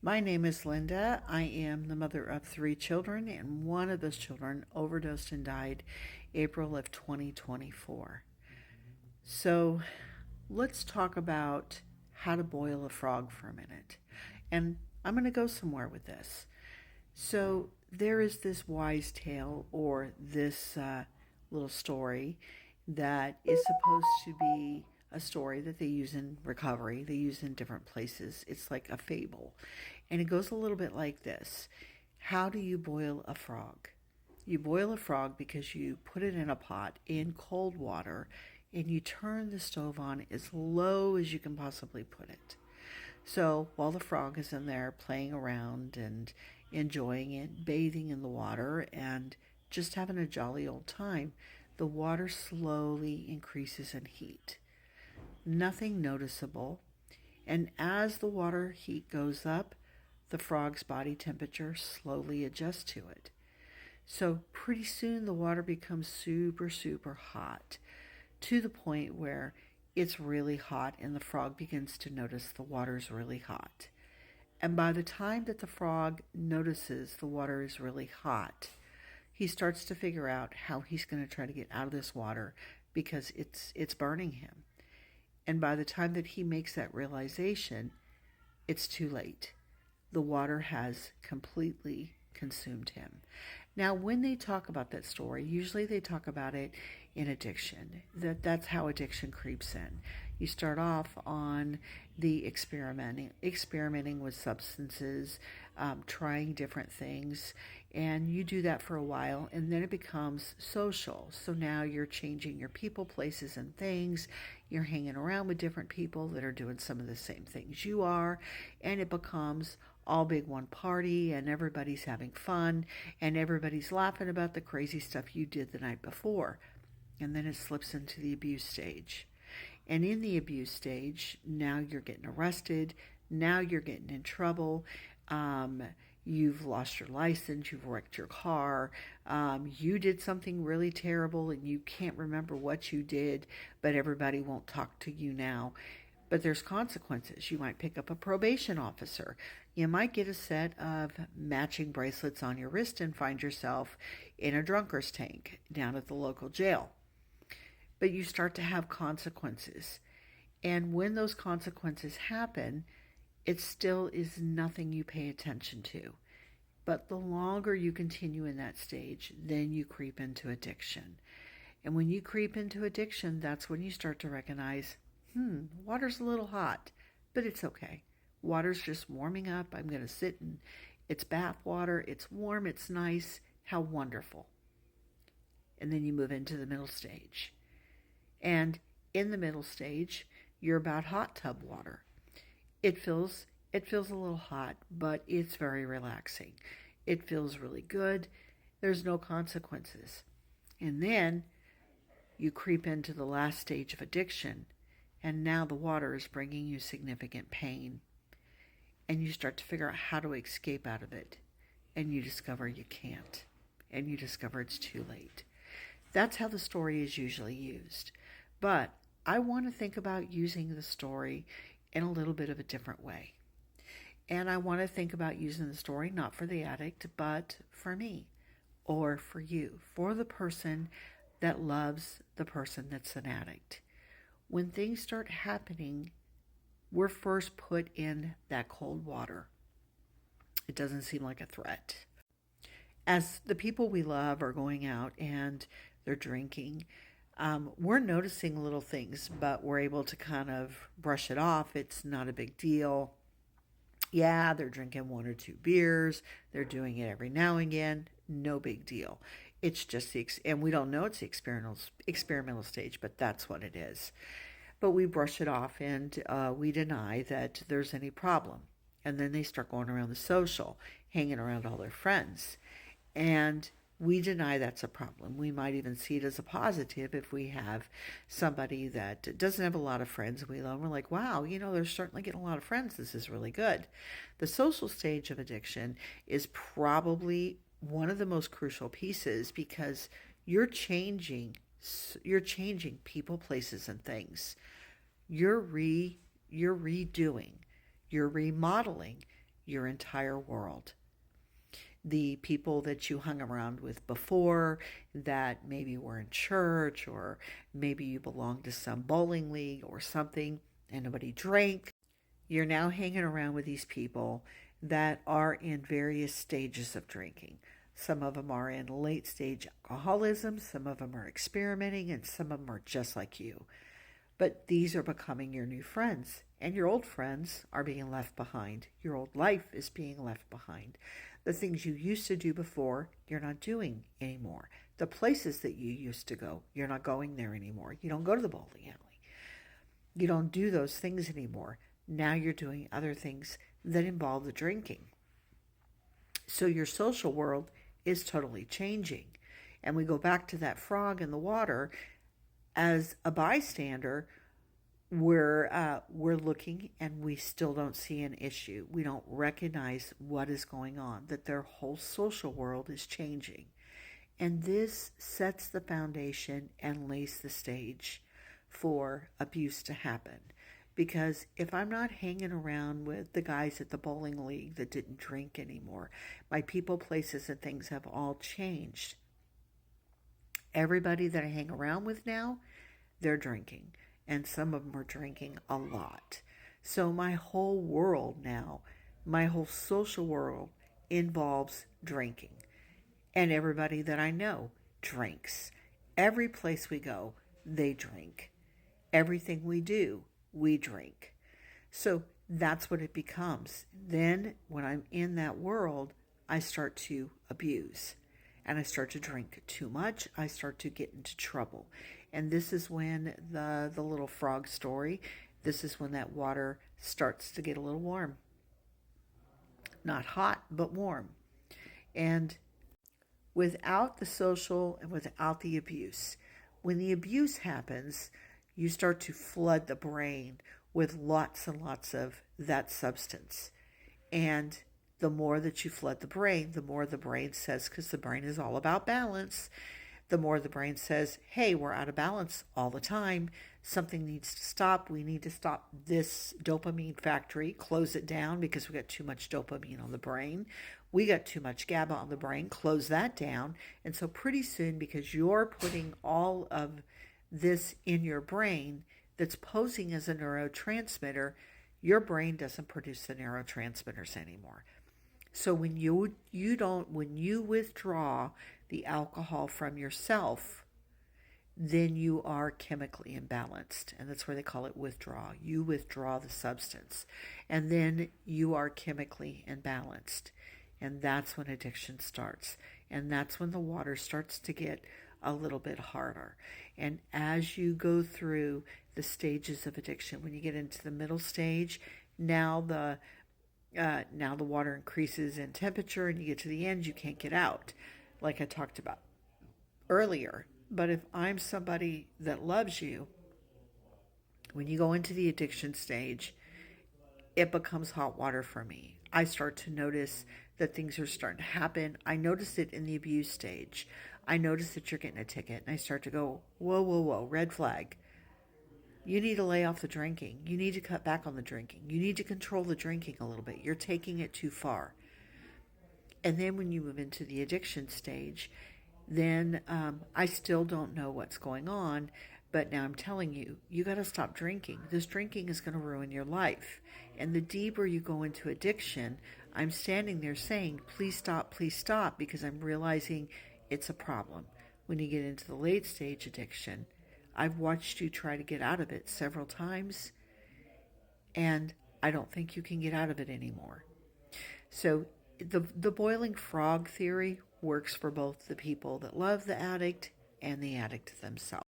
My name is Linda. I am the mother of three children, and one of those children overdosed and died April of 2024. So let's talk about how to boil a frog for a minute. And I'm going to go somewhere with this. So there is this wise tale or this little story that is supposed to be a story that they use in recovery, they use in different places. It's like a fable. And it goes a little bit like this. How do you boil a frog? You boil a frog because you put it in a pot in cold water and you turn the stove on as low as you can possibly put it. So while the frog is in there playing around and enjoying it, bathing in the water, and just having a jolly old time, the water slowly increases in heat. Nothing noticeable. And as the water heat goes up, the frog's body temperature slowly adjusts to it. So pretty soon the water becomes super, super hot to the point where it's really hot and the frog begins to notice the water's really hot. And by the time that the frog notices the water is really hot, he starts to figure out how he's going to try to get out of this water because it's burning him. And by the time that he makes that realization, it's too late. The water has completely consumed him. Now, when they talk about that story, usually they talk about it in addiction. That's how addiction creeps in. You start off on the experimenting with substances, trying different things, and you do that for a while, and then it becomes social. So now you're changing your people, places, and things. You're hanging around with different people that are doing some of the same things you are, and it becomes all big one party, and everybody's having fun, and everybody's laughing about the crazy stuff you did the night before. And then it slips into the abuse stage. And in the abuse stage, now you're getting arrested. Now you're getting in trouble. You've lost your license. You've wrecked your car. You did something really terrible and you can't remember what you did, but everybody won't talk to you now. But there's consequences. You might pick up a probation officer. You might get a set of matching bracelets on your wrist and find yourself in a drunker's tank down at the local jail. But you start to have consequences. And when those consequences happen, it still is nothing you pay attention to. But the longer you continue in that stage, then you creep into addiction. And when you creep into addiction, that's when you start to recognize, water's a little hot, but it's okay. Water's just warming up. I'm going to sit in its bath water. It's warm. It's nice. How wonderful. And then you move into the middle stage. And in the middle stage, you're about hot tub water. It feels a little hot, but it's very relaxing. It feels really good. There's no consequences. And then you creep into the last stage of addiction, and now the water is bringing you significant pain. And you start to figure out how to escape out of it. And you discover you can't. And you discover it's too late. That's how the story is usually used. But I want to think about using the story in a little bit of a different way. And I want to think about using the story not for the addict, but for me or for you, for the person that loves the person that's an addict. When things start happening, we're first put in that cold water. It doesn't seem like a threat. As the people we love are going out and they're drinking, we're noticing little things, but we're able to kind of brush it off. It's not a big deal. Yeah, they're drinking one or two beers. They're doing it every now and again. No big deal. It's just and we don't know it's the experimental stage, but that's what it is. But we brush it off and we deny that there's any problem. And then they start going around the social, hanging around all their friends. And we deny that's a problem. We might even see it as a positive if we have somebody that doesn't have a lot of friends. We love, we're like, wow, they're certainly getting a lot of friends. This is really good. The social stage of addiction is probably one of the most crucial pieces because you're changing people, places, and things. You're redoing, you're remodeling, your entire world. The people that you hung around with before, that maybe were in church, or maybe you belonged to some bowling league or something and nobody drank, you're now hanging around with these people that are in various stages of drinking. Some of them are in late stage alcoholism, some of them are experimenting, and some of them are just like you. But these are becoming your new friends, and your old friends are being left behind. Your old life is being left behind. The things you used to do before, you're not doing anymore. The places that you used to go, you're not going there anymore. You don't go to the bowling alley. You don't do those things anymore. Now you're doing other things that involve the drinking. So your social world is totally changing. And we go back to that frog in the water. As a bystander, we're looking and we still don't see an issue. We don't recognize what is going on, that their whole social world is changing. And this sets the foundation and lays the stage for abuse to happen. Because if I'm not hanging around with the guys at the bowling league that didn't drink anymore, my people, places, and things have all changed. Everybody that I hang around with now, they're drinking. And some of them are drinking a lot. So my whole world now, my whole social world involves drinking. And everybody that I know drinks. Every place we go, they drink. Everything we do, we drink. So that's what it becomes. Then when I'm in that world, I start to abuse. And I start to drink too much. I start to get into trouble. And this is when the little frog story, this is when that water starts to get a little warm. Not hot, but warm. And without the social and without the abuse, when the abuse happens, you start to flood the brain with lots and lots of that substance. And the more that you flood the brain, the more the brain says, because the brain is all about balance, the more the brain says, hey, we're out of balance all the time. Something needs to stop. We need to stop this dopamine factory, close it down because we got too much dopamine on the brain. We got too much GABA on the brain, close that down. And so pretty soon, because you're putting all of this in your brain that's posing as a neurotransmitter, your brain doesn't produce the neurotransmitters anymore. So when you withdraw the alcohol from yourself, then you are chemically imbalanced. And that's where they call it withdraw. You withdraw the substance. And then you are chemically imbalanced. And that's when addiction starts. And that's when the water starts to get a little bit harder. And as you go through the stages of addiction, when you get into the middle stage, now the water increases in temperature, and you get to the end, you can't get out, like I talked about earlier. But if I'm somebody that loves you, when you go into the addiction stage, it becomes hot water for me. I start to notice that things are starting to happen. I notice it in the abuse stage. I notice that you're getting a ticket, and I start to go, whoa, whoa, whoa, red flag. You need to lay off the drinking. You need to cut back on the drinking. You need to control the drinking a little bit. You're taking it too far. And then when you move into the addiction stage, then I still don't know what's going on, but now I'm telling you, you got to stop drinking. This drinking is going to ruin your life. And the deeper you go into addiction, I'm standing there saying, please stop, because I'm realizing it's a problem. When you get into the late stage addiction, I've watched you try to get out of it several times, and I don't think you can get out of it anymore. So the boiling frog theory works for both the people that love the addict and the addict themselves.